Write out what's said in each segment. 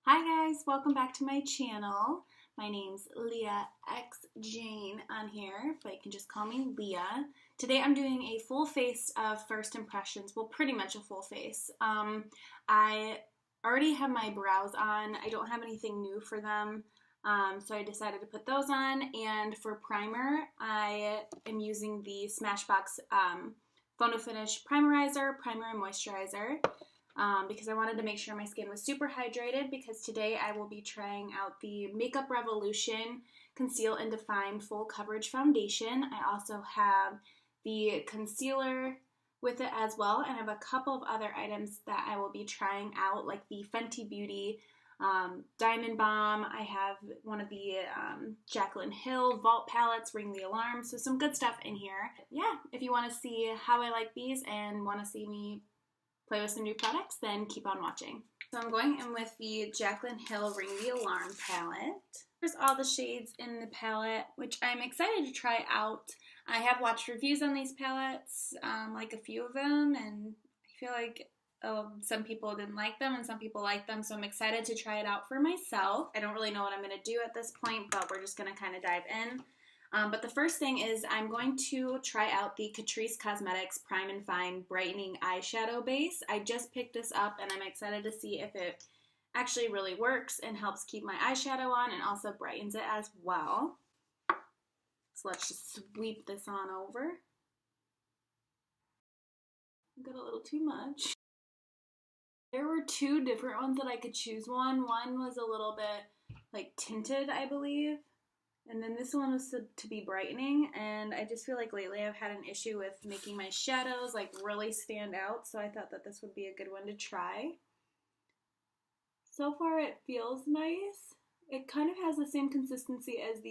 Hi guys, welcome back to my channel. My name's Leah X Jane on here, but you can just call me Leah. Today I'm doing a full face of first impressions, well pretty much a full face. I already have my brows on. I don't have anything new for them, so I decided to put those on. And for primer, I am using the Smashbox Photo Finish Primerizer, Primer and Moisturizer. Because I wanted to make sure my skin was super hydrated, because today I will be trying out the Makeup Revolution Conceal and Define Full Coverage Foundation. I also have the concealer with it as well, and I have a couple of other items that I will be trying out, like the Fenty Beauty Diamond Bomb. I have one of the Jaclyn Hill Vault palettes, Ring the Alarm, so some good stuff in here. Yeah, if you want to see how I like these and want to see me play with some new products, then keep on watching. So I'm going in with the Jaclyn Hill Ring the Alarm palette. There's all the shades in the palette, which I'm excited to try out. I have watched reviews on these palettes, like a few of them, and I feel like some people didn't like them and some people like them, so I'm excited to try it out for myself. I don't really know what I'm going to do at this point, but we're just going to kind of dive in. But the first thing is I'm going to try out the Catrice Cosmetics Prime and Fine Brightening Eyeshadow Base. I just picked this up and I'm excited to see if it actually really works and helps keep my eyeshadow on and also brightens it as well. So let's just sweep this on over. I got a little too much. There were two different ones that I could choose one. One was a little bit like tinted, I believe. And then this one was to be brightening, and I just feel like lately I've had an issue with making my shadows like really stand out, so I thought that this would be a good one to try. So far it feels nice. It kind of has the same consistency as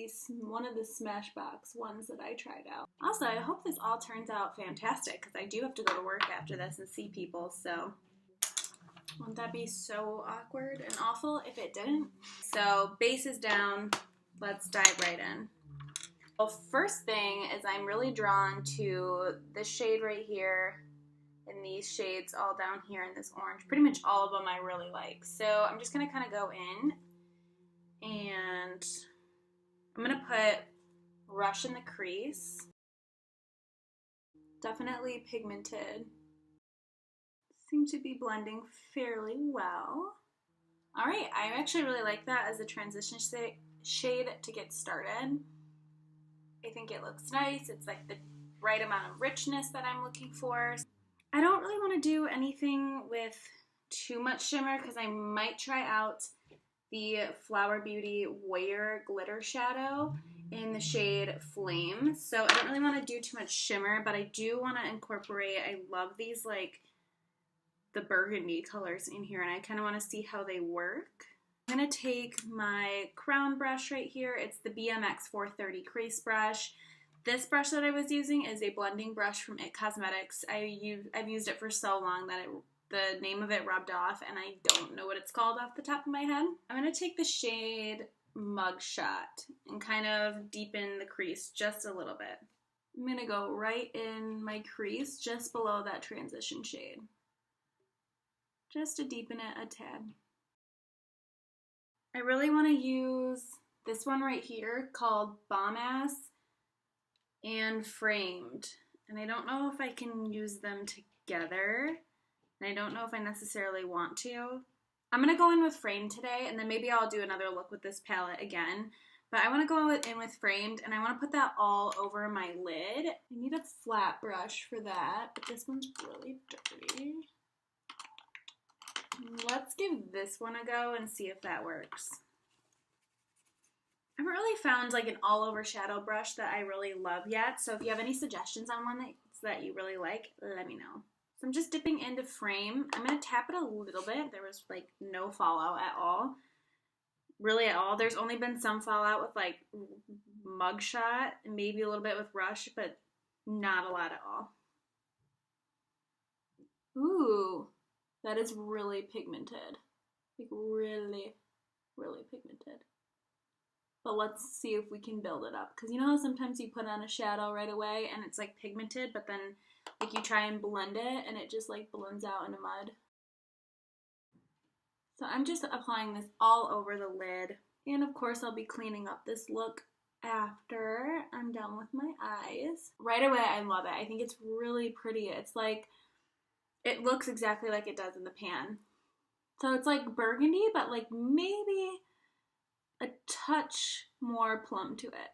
one of the Smashbox ones that I tried out. Also, I hope this all turns out fantastic, because I do have to go to work after this and see people, so wouldn't that be so awkward and awful if it didn't? So base is down. Let's dive right in. Well, first thing is I'm really drawn to this shade right here and these shades all down here in this orange. Pretty much all of them I really like. So I'm just going to kind of go in and I'm going to put Rush in the crease. Definitely pigmented. Seems to be blending fairly well. Alright, I actually really like that as a transition shade to get started. I think it looks nice. It's like the right amount of richness that I'm looking for. I don't really want to do anything with too much shimmer because I might try out the Flower Beauty Wear Glitter Shadow in the shade Flame. So I don't really want to do too much shimmer, but I do want to incorporate, I love these like the burgundy colors in here, and I kind of want to see how they work. I'm going to take my crown brush right here. It's the BMX 430 crease brush. This brush that I was using is a blending brush from IT Cosmetics. I've used it for so long that the name of it rubbed off, and I don't know what it's called off the top of my head. I'm going to take the shade Mugshot and kind of deepen the crease just a little bit. I'm going to go right in my crease just below that transition shade, just to deepen it a tad. I really want to use this one right here called Bomb Ass and Framed. And I don't know if I can use them together. And I don't know if I necessarily want to. I'm going to go in with Framed today, and then maybe I'll do another look with this palette again. But I want to go in with Framed, and I want to put that all over my lid. I need a flat brush for that, but this one's really dirty. Let's give this one a go and see if that works. I haven't really found like an all-over shadow brush that I really love yet, so if you have any suggestions on one that you really like, let me know. So I'm just dipping into Frame. I'm going to tap it a little bit. There was like no fallout at all. Really at all. There's only been some fallout with like Mugshot and maybe a little bit with Rush, but not a lot at all. Ooh. That is really pigmented. Like really, really pigmented. But let's see if we can build it up. Because you know how sometimes you put on a shadow right away and it's like pigmented, but then like you try and blend it and it just like blends out into mud. So I'm just applying this all over the lid. And of course I'll be cleaning up this look after I'm done with my eyes. Right away, I love it. I think it's really pretty. It's like, it looks exactly like it does in the pan. So it's like burgundy, but like maybe a touch more plum to it.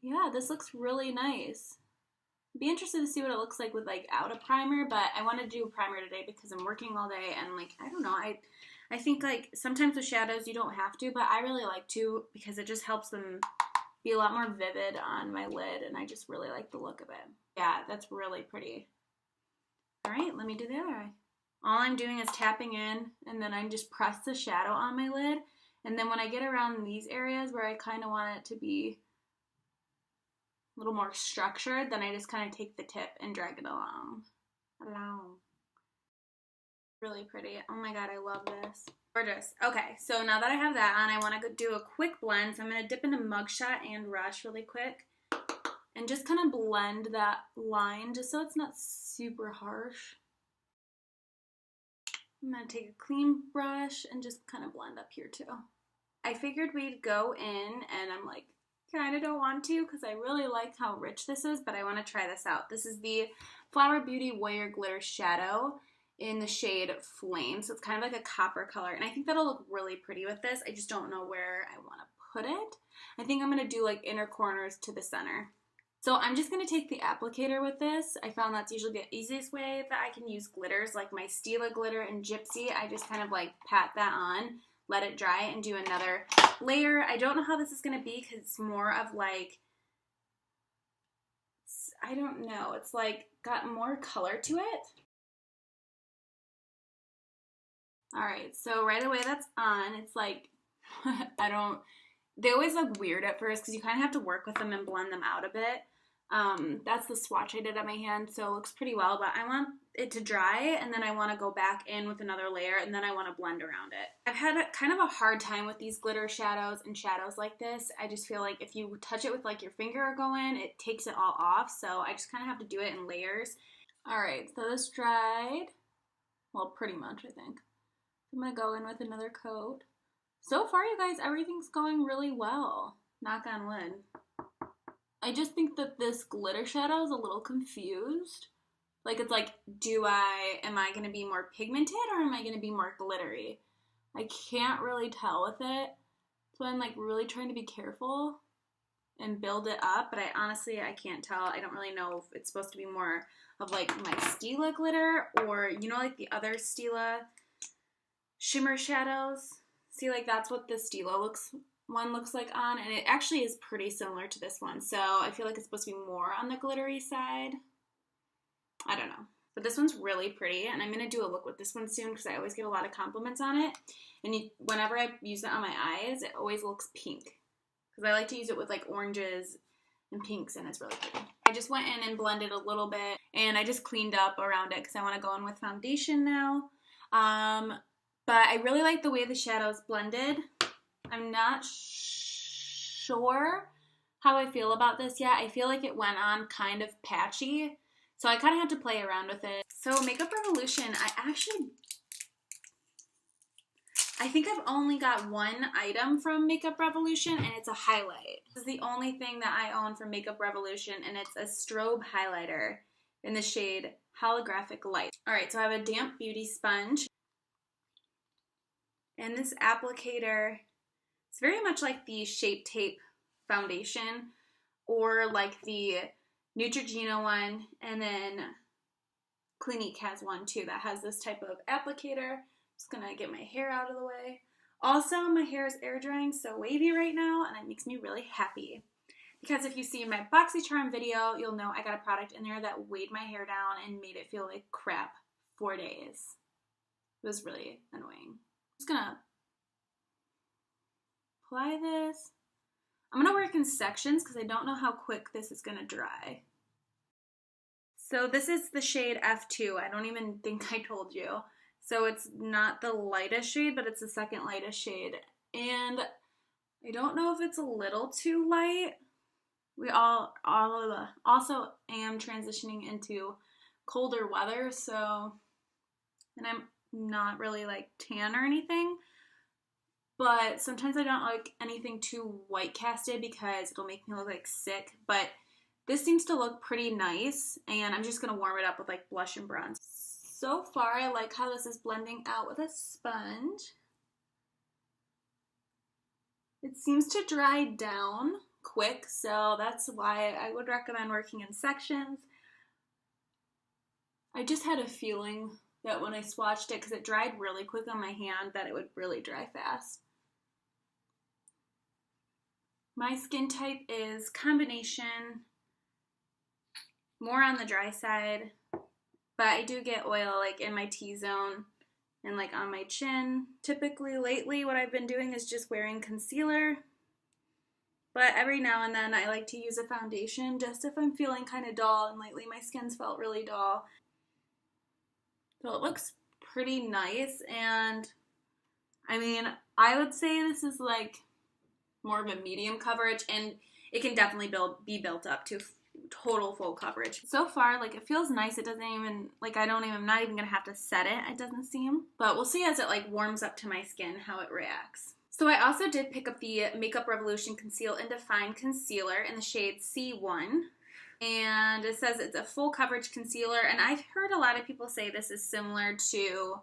Yeah, this looks really nice. Be interested to see what it looks like without a primer, but I want to do a primer today because I'm working all day and like, I don't know, I think like sometimes with shadows you don't have to, but I really like to because it just helps them be a lot more vivid on my lid, and I just really like the look of it. Yeah, that's really pretty. All right, let me do the other eye. All I'm doing is tapping in, and then I just press the shadow on my lid, and then when I get around these areas where I kind of want it to be a little more structured, then I just kind of take the tip and drag it along. Really pretty. Oh my god, I love this. Gorgeous. Okay, so now that I have that on, I want to do a quick blend. So I'm going to dip into Mugshot and Rush really quick and just kind of blend that line just so it's not super harsh. I'm going to take a clean brush and just kind of blend up here too. I figured we'd go in, and I'm like, kind of don't want to because I really like how rich this is, but I want to try this out. This is the Flower Beauty Warrior Glitter Shadow in the shade Flame. So it's kind of like a copper color, and I think that'll look really pretty with this. I just don't know where I want to put it. I think I'm going to do like inner corners to the center. So I'm just going to take the applicator with this. I found that's usually the easiest way that I can use glitters, like my Stila glitter and Gypsy. I just kind of like pat that on, let it dry, and do another layer. I don't know how this is going to be because it's more of like, I don't know, it's like got more color to it. Alright, so right away that's on. It's like, they always look weird at first because you kind of have to work with them and blend them out a bit. That's the swatch I did on my hand, so it looks pretty well, but I want it to dry, and then I want to go back in with another layer, and then I want to blend around it. I've had kind of a hard time with these glitter shadows and shadows like this. I just feel like if you touch it with like your finger or go in, it takes it all off, so I just kind of have to do it in layers. Alright, so this dried. Well, pretty much, I think. I'm going to go in with another coat. So far, you guys, everything's going really well. Knock on wood. I just think that this glitter shadow is a little confused. Like, it's like, am I going to be more pigmented or am I going to be more glittery? I can't really tell with it. So I'm like really trying to be careful and build it up, but I can't tell. I don't really know if it's supposed to be more of like my Stila glitter or, you know, like the other Stila shimmer shadows. See, like that's what the Stila one looks like on, and it actually is pretty similar to this one, so I feel like it's supposed to be more on the glittery side. I don't know, but this one's really pretty, and I'm going to do a look with this one soon because I always get a lot of compliments on it, and whenever I use it on my eyes, it always looks pink because I like to use it with like oranges and pinks, and it's really pretty. I just went in and blended a little bit, and I just cleaned up around it because I want to go in with foundation now. But I really like the way the shadows blended. I'm not sure how I feel about this yet. I feel like it went on kind of patchy, so I kind of have to play around with it. So Makeup Revolution, I think I've only got one item from Makeup Revolution, and it's a highlight. This is the only thing that I own from Makeup Revolution, and it's a strobe highlighter in the shade Holographic Light. Alright, so I have a damp beauty sponge. And this applicator, it's very much like the Shape Tape foundation or like the Neutrogena one, and then Clinique has one too that has this type of applicator. Just gonna get my hair out of the way. Also, my hair is air drying so wavy right now, and it makes me really happy. Because if you see my BoxyCharm video, you'll know I got a product in there that weighed my hair down and made it feel like crap 4 days. It was really annoying. I'm just gonna apply this. I'm gonna work in sections because I don't know how quick this is gonna dry. So this is the shade F2. I don't even think I told you. So it's not the lightest shade, but it's the second lightest shade. And I don't know if it's a little too light. We also am transitioning into colder weather, so, and I'm not really like tan or anything, but sometimes I don't like anything too white casted because it'll make me look like sick. But this seems to look pretty nice, and I'm just gonna warm it up with like blush and bronze. So far, I like how this is blending out with a sponge. It seems to dry down quick, so that's why I would recommend working in sections. I just had a feeling that when I swatched it, because it dried really quick on my hand, that it would really dry fast. My skin type is combination, more on the dry side, but I do get oil like in my T-zone and like on my chin. Typically lately what I've been doing is just wearing concealer, but every now and then I like to use a foundation just if I'm feeling kind of dull, and lately my skin's felt really dull. So it looks pretty nice, and I mean, I would say this is like more of a medium coverage, and it can definitely be built up to total full coverage. So far, like, it feels nice. It doesn't even, like, I'm not even gonna have to set it doesn't seem. But we'll see as it like warms up to my skin how it reacts. So I also did pick up the Makeup Revolution Conceal and Define Concealer in the shade C1. And it says it's a full coverage concealer, and I've heard a lot of people say this is similar to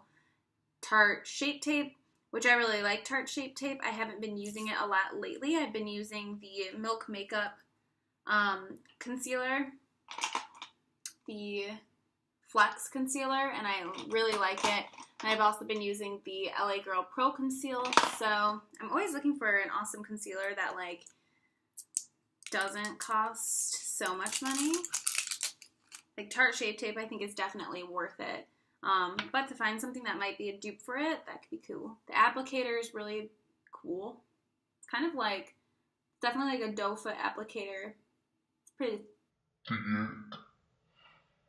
Tarte Shape Tape, which I really like Tarte Shape Tape. I haven't been using it a lot lately. I've been using the Milk Makeup concealer, the Flex concealer, and I really like it. And I've also been using the LA Girl Pro Conceal, so I'm always looking for an awesome concealer that like doesn't cost so much money. Like Tarte Shape Tape I think is definitely worth it. But to find something that might be a dupe for it, that could be cool. The applicator is really cool. It's kind of like, definitely like a doe foot applicator. It's pretty.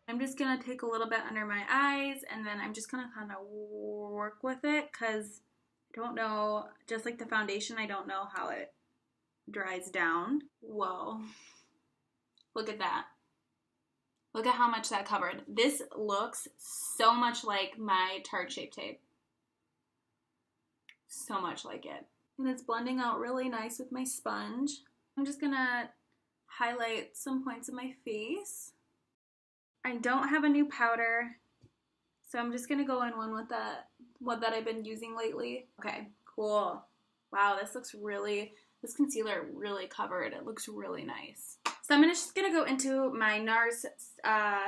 I'm just going to take a little bit under my eyes, and then I'm just going to kind of work with it, because I don't know, just like the foundation, I don't know how it dries down. Whoa. Look at that. Look at how much that covered. This looks so much like my Tarte Shape Tape. So much like it. And it's blending out really nice with my sponge. I'm just gonna highlight some points of my face. I don't have a new powder, so I'm just gonna go in one with one that I've been using lately. Okay, cool. Wow, this concealer really covered. It looks really nice. So I'm just going to go into my NARS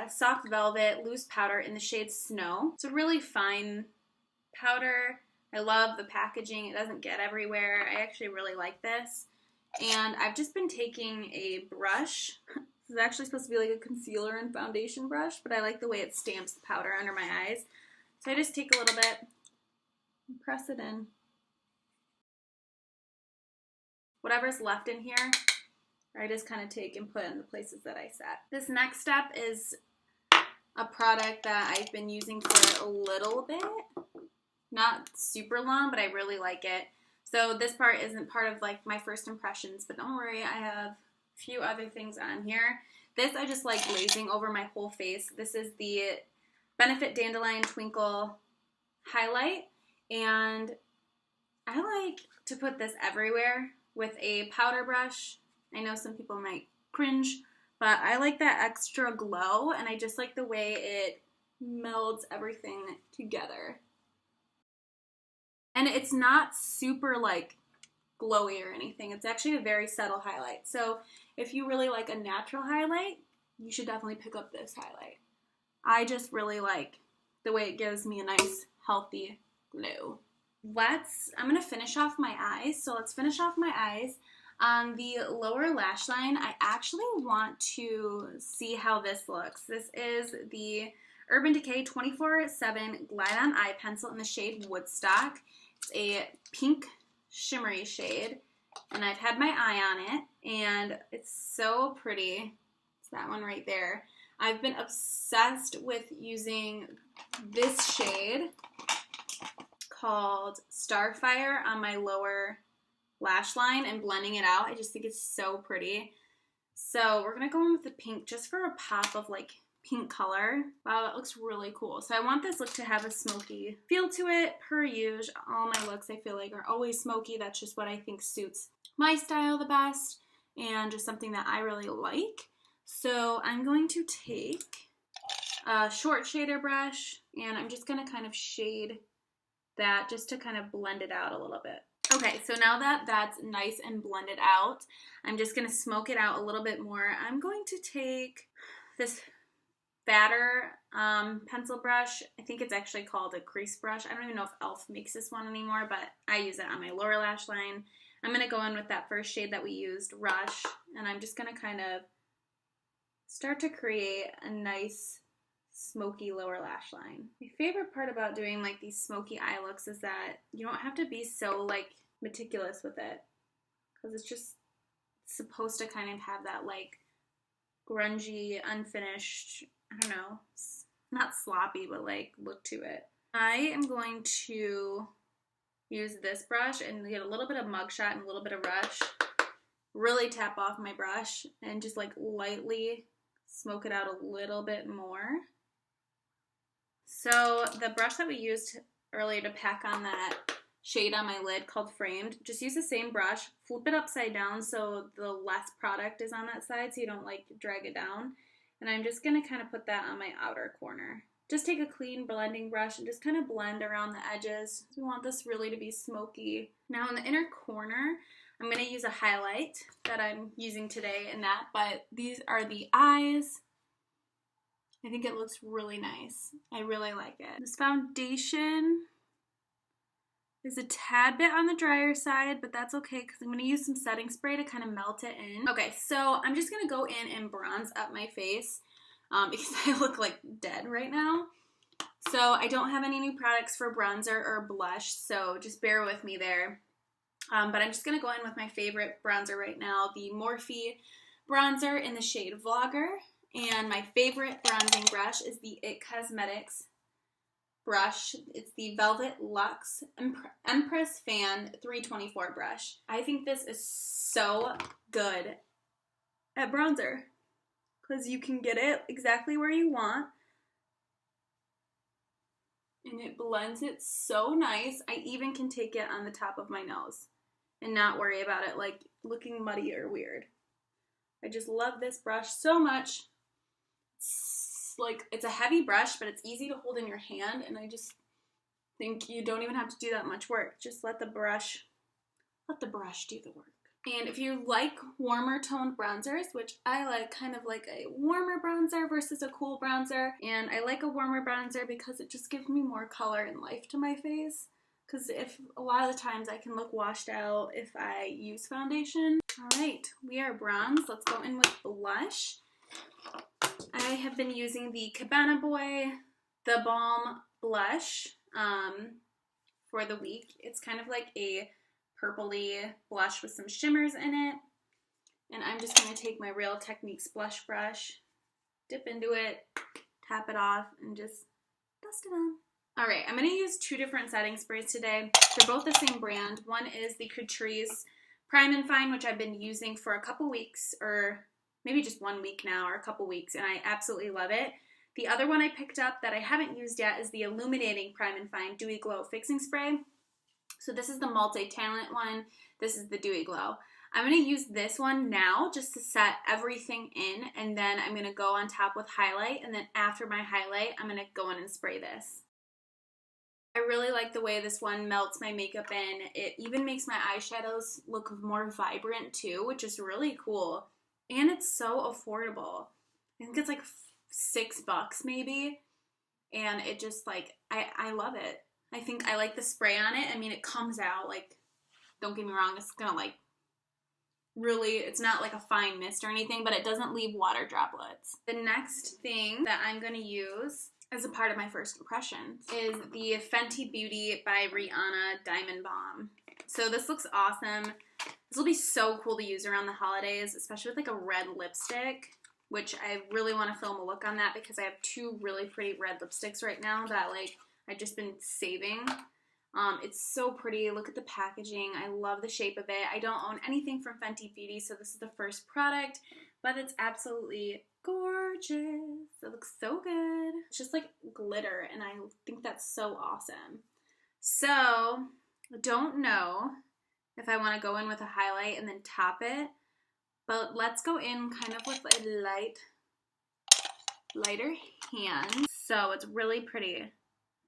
Soft Velvet Loose Powder in the shade Snow. It's a really fine powder. I love the packaging. It doesn't get everywhere. I actually really like this. And I've just been taking a brush. This is actually supposed to be like a concealer and foundation brush, but I like the way it stamps the powder under my eyes. So I just take a little bit and press it in. Whatever's left in here, I just kind of take and put in the places that I set. This next step is a product that I've been using for a little bit. Not super long, but I really like it. So this part isn't part of like my first impressions, but don't worry, I have a few other things on here. This I just like glazing over my whole face. This is the Benefit Dandelion Twinkle Highlight, and I like to put this everywhere with a powder brush. I know some people might cringe, but I like that extra glow, and I just like the way it melds everything together. And it's not super like glowy or anything. It's actually a very subtle highlight. So if you really like a natural highlight, you should definitely pick up this highlight. I just really like the way it gives me a nice, healthy glow. I'm going to finish off my eyes. So let's finish off my eyes. On the lower lash line, I actually want to see how this looks. This is the Urban Decay 24/7 Glide On Eye Pencil in the shade Woodstock. It's a pink shimmery shade, and I've had my eye on it, and it's so pretty. It's that one right there. I've been obsessed with using this shade called Starfire on my lower lash line and blending it out. I just think it's so pretty. So we're going to go in with the pink just for a pop of like pink color. Wow, that looks really cool. So I want this look to have a smoky feel to it. Per usual, all my looks I feel like are always smoky. That's just what I think suits my style the best and just something that I really like. So I'm going to take a short shader brush and I'm just gonna kind of shade that just to kind of blend it out a little bit. Okay, so now that that's nice and blended out, I'm just gonna smoke it out a little bit more. I'm going to take this fatter pencil brush. I think it's actually called a crease brush. I don't even know if e.l.f. makes this one anymore, but I use it on my lower lash line. I'm gonna go in with that first shade that we used, Rush, and I'm just gonna kind of start to create a nice smoky lower lash line. My favorite part about doing like these smoky eye looks is that you don't have to be so like meticulous with it, because it's just supposed to kind of have that like grungy, unfinished, I don't know, not sloppy, but like look to it. I am going to use this brush and get a little bit of Mugshot and a little bit of Rush, really tap off my brush and just like lightly smoke it out a little bit more. So the brush that we used earlier to pack on that shade on my lid called Framed, just use the same brush, flip it upside down so the less product is on that side so you don't like drag it down. And I'm just going to kind of put that on my outer corner. Just take a clean blending brush and just kind of blend around the edges. We want this really to be smoky. Now in the inner corner, I'm going to use a highlight that I'm using today in that, but these are the eyes. I think it looks really nice. I really like it. This foundation is a tad bit on the drier side, but that's okay because I'm going to use some setting spray to kind of melt it in. Okay, so I'm just going to go in and bronze up my face because I look like dead right now. So I don't have any new products for bronzer or blush, so just bear with me there. But I'm just going to go in with my favorite bronzer right now, the Morphe bronzer in the shade Vlogger. And my favorite bronzing brush is the IT Cosmetics brush. It's the Velvet Luxe Empress Fan 324 brush. I think this is so good at bronzer because you can get it exactly where you want. And it blends it so nice. I even can take it on the top of my nose and not worry about it like looking muddy or weird. I just love this brush so much. It's a heavy brush, but it's easy to hold in your hand, and I just think you don't even have to do that much work. Just let the brush do the work. And if you like warmer toned bronzers, which I like kind of like a warmer bronzer versus a cool bronzer, and I like a warmer bronzer because it just gives me more color and life to my face. Because if a lot of the times I can look washed out if I use foundation. All right, we are bronze. Let's go in with blush. I have been using the Cabana Boy The Balm blush for the week. It's kind of like a purpley blush with some shimmers in it. And I'm just going to take my Real Techniques blush brush, dip into it, tap it off, and just dust it on. Alright, I'm going to use two different setting sprays today. They're both the same brand. One is the Catrice Prime and Fine, which I've been using for a couple weeks, or maybe just 1 week now, or a couple weeks, and I absolutely love it. The other one I picked up that I haven't used yet is the Illuminating Prime and Fine Dewy Glow Fixing Spray. So this is the multi-talent one. This is the Dewy Glow. I'm going to use this one now just to set everything in, and then I'm going to go on top with highlight, and then after my highlight, I'm going to go in and spray this. I really like the way this one melts my makeup in. It even makes my eyeshadows look more vibrant too, which is really cool. And it's so affordable. I think it's like $6 maybe. And it just like, I love it. I think I like the spray on it. I mean, it comes out like, don't get me wrong, it's gonna like really, it's not like a fine mist or anything, but it doesn't leave water droplets. The next thing that I'm gonna use as a part of my first impression is the Fenty Beauty by Rihanna Diamond Balm. So this looks awesome. This will be so cool to use around the holidays, especially with like a red lipstick, which I really want to film a look on that because I have two really pretty red lipsticks right now that like I've just been saving. It's so pretty. Look at the packaging. I love the shape of it. I don't own anything from Fenty Beauty, so this is the first product, but it's absolutely gorgeous. It looks so good. It's just like glitter, and I think that's so awesome. So, I don't know if I want to go in with a highlight and then top it, but let's go in kind of with a lighter hand. So it's really pretty,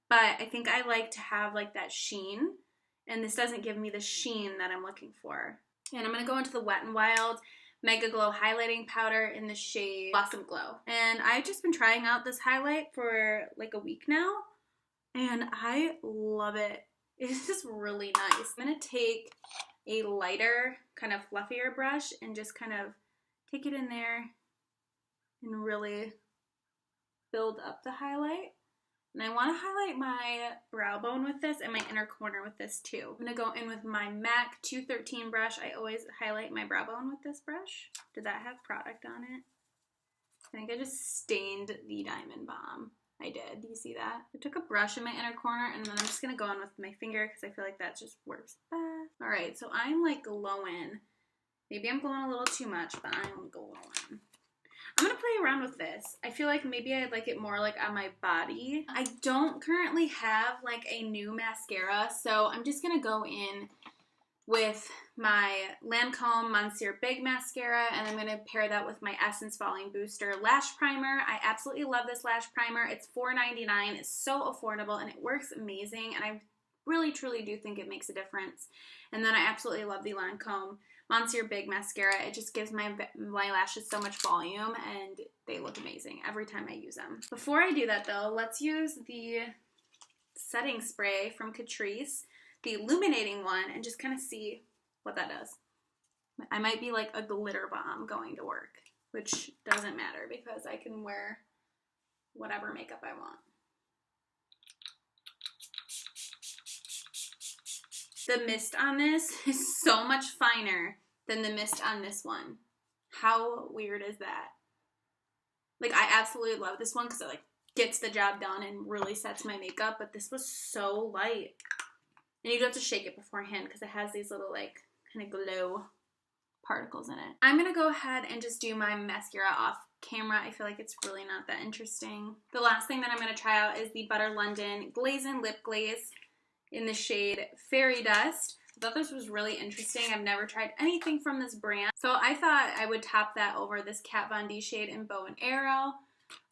but I think I like to have like that sheen, and this doesn't give me the sheen that I'm looking for. And I'm going to go into the Wet n Wild Mega Glow Highlighting Powder in the shade Blossom Glow. And I've just been trying out this highlight for like a week now, and I love it. It's just really nice. I'm going to take a lighter, kind of fluffier brush and just kind of take it in there and really build up the highlight. And I want to highlight my brow bone with this and my inner corner with this too. I'm going to go in with my MAC 213 brush. I always highlight my brow bone with this brush. Did that have product on it? I think I just stained the Diamond Bomb. I did. Do you see that? I took a brush in my inner corner, and then I'm just going to go in with my finger because I feel like that just works best. Alright, so I'm like glowing. Maybe I'm glowing a little too much, but I'm glowing. I'm going to play around with this. I feel like maybe I'd like it more like on my body. I don't currently have like a new mascara, so I'm just going to go in with my Lancome Monsieur Big Mascara, and I'm going to pair that with my Essence Falling Booster Lash Primer. I absolutely love this lash primer. It's $4.99. It's so affordable, and it works amazing, and I really, truly do think it makes a difference. And then I absolutely love the Lancome Monsieur Big Mascara. It just gives my lashes so much volume, and they look amazing every time I use them. Before I do that, though, let's use the setting spray from Catrice, the illuminating one, and just kind of see what that does. I might be like a glitter bomb going to work, which doesn't matter because I can wear whatever makeup I want. The mist on this is so much finer than the mist on this one. How weird is that? Like, I absolutely love this one because it like gets the job done and really sets my makeup, but this was so light. And you do have to shake it beforehand because it has these little like kind of glow particles in it. I'm going to go ahead and just do my mascara off camera. I feel like it's really not that interesting. The last thing that I'm going to try out is the Butter London Glaze and Lip Glaze in the shade Fairy Dust. I thought this was really interesting. I've never tried anything from this brand, so I thought I would top that over this Kat Von D shade in Bow and Arrow.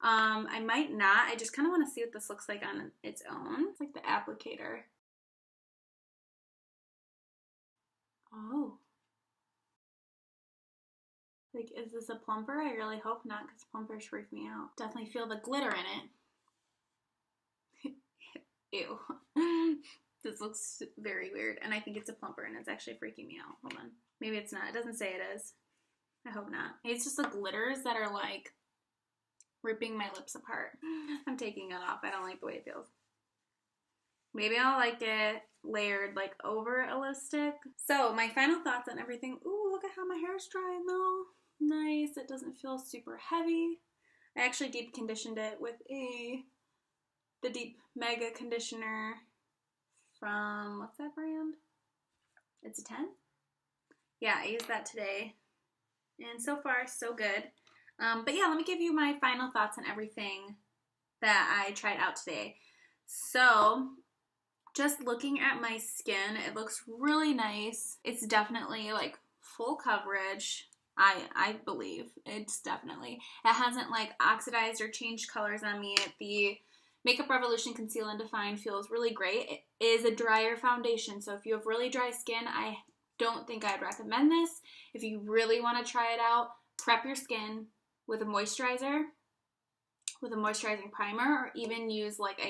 I might not. I just kind of want to see what this looks like on its own. It's like the applicator. Oh. Like, is this a plumper? I really hope not, because plumpers freak me out. Definitely feel the glitter in it. Ew. This looks very weird, and I think it's a plumper, and it's actually freaking me out. Hold on. Maybe it's not. It doesn't say it is. I hope not. Maybe it's just the glitters that are, like, ripping my lips apart. I'm taking it off. I don't like the way it feels. Maybe I'll like it layered like over a lipstick. So my final thoughts on everything. Ooh, look at how my hair is drying though. Nice. It doesn't feel super heavy. I actually deep conditioned it with the Deep Mega Conditioner from, what's that brand? It's a 10? Yeah, I used that today. And so far, so good. But yeah, let me give you my final thoughts on everything that I tried out today. So, just looking at my skin, it looks really nice. It's definitely like full coverage. I believe it's definitely. It hasn't like oxidized or changed colors on me. The Makeup Revolution Conceal and Define feels really great. It is a drier foundation, so if you have really dry skin, I don't think I'd recommend this. If you really want to try it out, prep your skin with a moisturizer, with a moisturizing primer, or even use like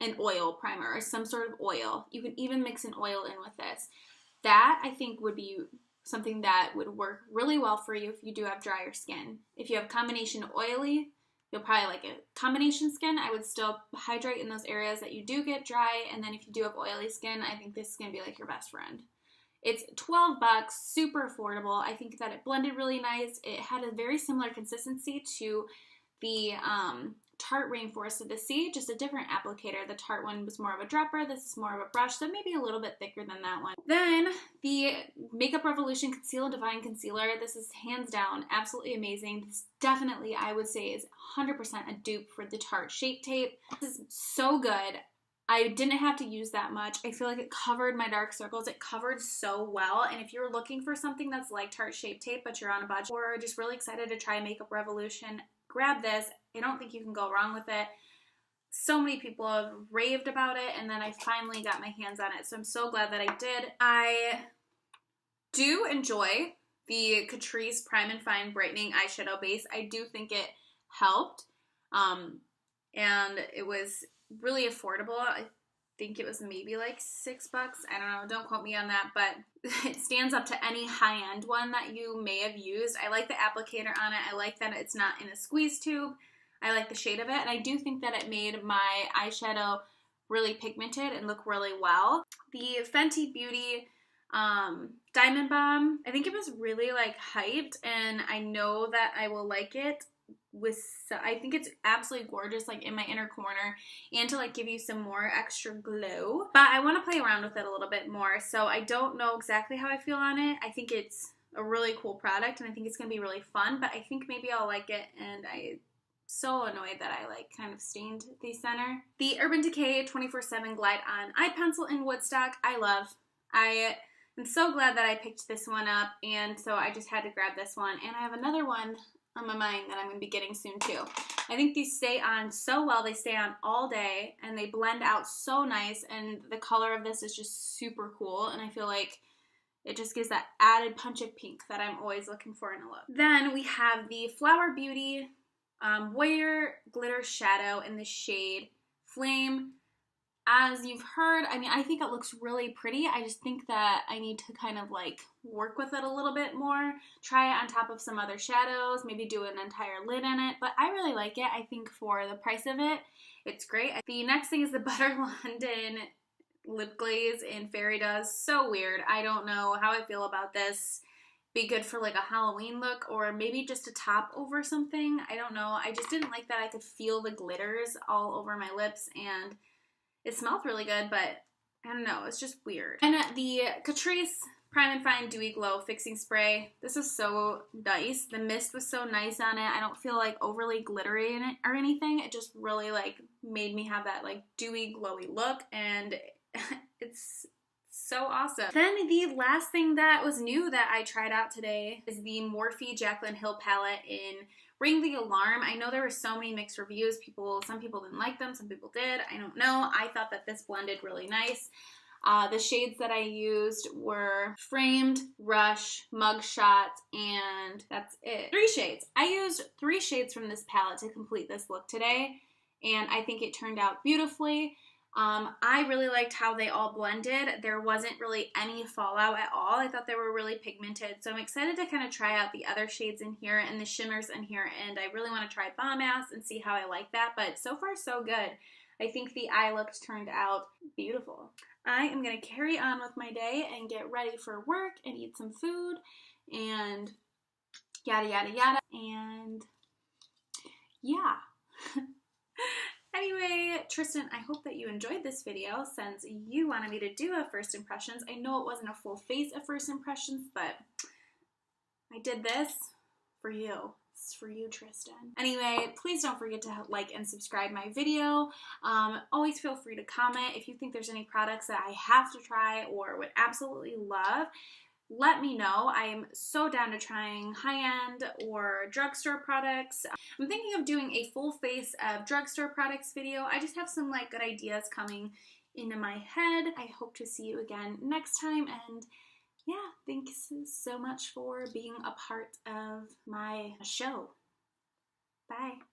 an oil primer or some sort of oil. You can even mix an oil in with this. That, I think, would be something that would work really well for you if you do have drier skin. If you have combination oily, you'll probably like it. Combination skin, I would still hydrate in those areas that you do get dry, and then if you do have oily skin, I think this is going to be like your best friend. It's $12, super affordable. I think that it blended really nice. It had a very similar consistency to the Tarte Rainforest of the Sea, just a different applicator. The Tarte one was more of a dropper, this is more of a brush, so maybe a little bit thicker than that one. Then the Makeup Revolution Conceal and Define Concealer. This is hands down absolutely amazing. This definitely, I would say, is 100% a dupe for the Tarte Shape Tape. This is so good. I didn't have to use that much. I feel like it covered my dark circles. It covered so well. And if you're looking for something that's like Tarte Shape Tape, but you're on a budget, or just really excited to try Makeup Revolution, grab this. I don't think you can go wrong with it. So many people have raved about it, and then I finally got my hands on it. So I'm so glad that I did. I do enjoy the Catrice Prime and Fine Brightening Eyeshadow Base. I do think it helped. And it was really affordable. I think it was maybe like $6. I don't know, don't quote me on that, but it stands up to any high-end one that you may have used. I like the applicator on it. I like that it's not in a squeeze tube. I like the shade of it, and I do think that it made my eyeshadow really pigmented and look really well. The Fenty Beauty Diamond Bomb, I think it was really like hyped, and I know that I will like it. I think it's absolutely gorgeous, like in my inner corner, and to like give you some more extra glow. But I want to play around with it a little bit more, so I don't know exactly how I feel on it. I think it's a really cool product, and I think it's gonna be really fun, but I think maybe I'll like it. And I'm so annoyed that I like kind of stained the center. The Urban Decay 24/7 Glide On Eye Pencil in Woodstock, I love. I am so glad that I picked this one up, and so I just had to grab this one. And I have another one on my mind that I'm going to be getting soon too. I think these stay on so well. They stay on all day, and they blend out so nice, and the color of this is just super cool, and I feel like it just gives that added punch of pink that I'm always looking for in a look. Then we have the Flower Beauty Warrior Glitter Shadow in the shade Flame. As you've heard, I mean, I think it looks really pretty. I just think that I need to kind of like work with it a little bit more. Try it on top of some other shadows, maybe do an entire lid in it. But I really like it. I think for the price of it, it's great. The next thing is the Butter London Lip Glaze in Fairy Dust. So weird. I don't know how I feel about this. Be good for like a Halloween look, or maybe just a top over something. I don't know. I just didn't like that I could feel the glitters all over my lips, and it smelled really good, but I don't know, it's just weird. And the Catrice Prime and Fine Dewy Glow Fixing Spray. This is so nice. The mist was so nice on it. I don't feel like overly glittery in it or anything. It just really like made me have that like dewy, glowy look, and it's so awesome. Then the last thing that was new that I tried out today is the Morphe Jaclyn Hill palette in Ring the Alarm. I know there were so many mixed reviews. Some people didn't like them, some people did. I don't know. I thought that this blended really nice. The shades that I used were Framed, Rush, Mugshot, and that's it. 3 shades. I used 3 shades from this palette to complete this look today, and I think it turned out beautifully. I really liked how they all blended. There wasn't really any fallout at all. I thought they were really pigmented. So I'm excited to kind of try out the other shades in here and the shimmers in here. And I really want to try Bomb Ass and see how I like that. But so far, so good. I think the eye looks turned out beautiful. I am going to carry on with my day and get ready for work and eat some food and yada, yada, yada. And yeah. Anyway, Tristan, I hope that you enjoyed this video since you wanted me to do a first impressions. I know it wasn't a full face of first impressions, but I did this for you. It's for you, Tristan. Anyway, please don't forget to like and subscribe my video. Always feel free to comment if you think there's any products that I have to try or would absolutely love. Let me know. I am so down to trying high-end or drugstore products. I'm thinking of doing a full face of drugstore products video. I just have some like good ideas coming into my head. I hope to see you again next time, and yeah, thanks so much for being a part of my show. Bye.